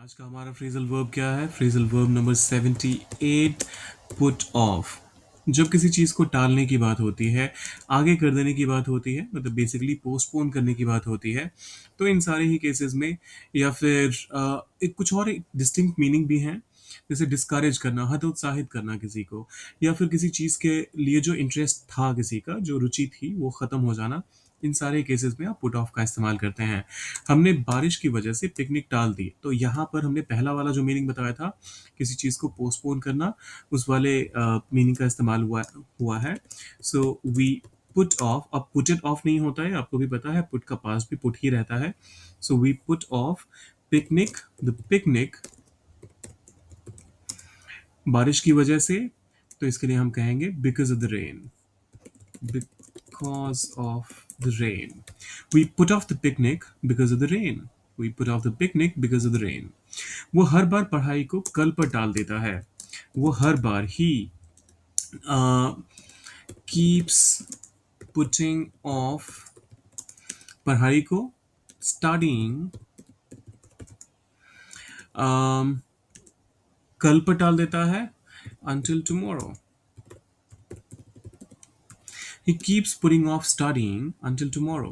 आज का हमारा फ्रेजल वर्ब क्या है? Phrasal verb number 78, put off. जब किसी चीज़ को टालने की बात होती है, आगे कर देने की बात होती है, मतलब बेसिकली पोस्टपोन करने की बात होती है, तो इन सारे ही केसेस में या फिर एक कुछ और डिस्टिंक्ट मीनिंग भी हैं, जैसे डिस्करेज करना, हतोत्साहित करना किसी को, या फिर किसी चीज़ के लिए जो इंटरेस्ट था किसी का, जो रुचि थी, वो ख़त्म हो जाना। इन सारे केसेस में आप पुट ऑफ का इस्तेमाल करते हैं। हमने बारिश की वजह से पिकनिक टाल दी, तो यहाँ पर हमने पहला वाला जो मीनिंग बताया था, किसी चीज़ को पोस्टपोन करना, उस वाले मीनिंग का इस्तेमाल हुआ है। So we put off. अब पुट इट ऑफ नहीं होता है, आपको भी पता है, पुट का पास भी पुट ही रहता है। So we put off picnic, the picnic, बारिश की वजह से, तो इसके लिए हम कहेंगे because of the rain. Because of the rain. We put off the picnic because of the rain. We put off the picnic because of the rain. वो हर बार पढ़ाई को कल पर टाल देता है। वो हर बार ही keeps putting off पढ़ाई को, studying, कल पर टाल देता है, until tomorrow. He keeps putting off studying until tomorrow.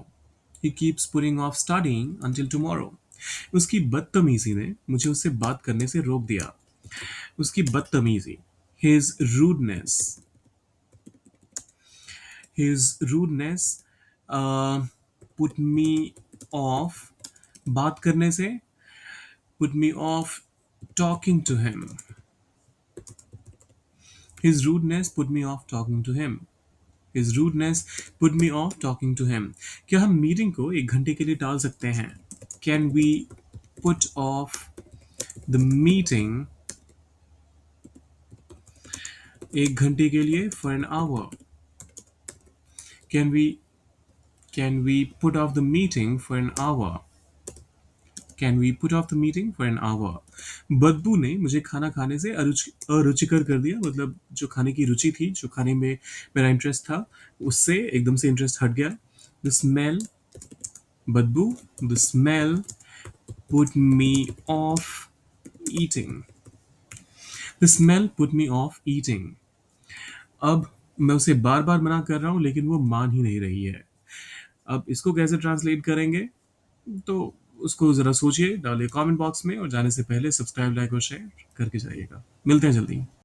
He keeps putting off studying until tomorrow. उसकी बदतमीजी ने मुझे उससे बात करने से रोक दिया। उसकी बदतमीजी, his rudeness, his rudeness put me off बात करने से, put me off talking to him. His rudeness put me off talking to him. His rudeness put me off talking to him. क्या हम मीटिंग को 1 घंटे के लिए टाल सकते हैं? Can we put off the meeting 1 घंटे के लिए? For an hour. Can we put off the meeting for an hour? Can we put off the meeting for an hour? बदबू ने मुझे खाना खाने से अरुचिकर कर दिया, मतलब जो खाने की रुचि थी, जो खाने में मेरा इंटरेस्ट था, उससे एकदम से इंटरेस्ट हट गया। The smell, बदबू, the smell put me off eating. The smell put me off eating. अब मैं उसे बार बार मना कर रहा हूँ, लेकिन वो मान ही नहीं रही है। अब इसको कैसे ट्रांसलेट करेंगे, तो उसको ज़रा सोचिए, डालिए कमेंट बॉक्स में, और जाने से पहले सब्सक्राइब, लाइक और शेयर करके जाइएगा। मिलते हैं जल्दी।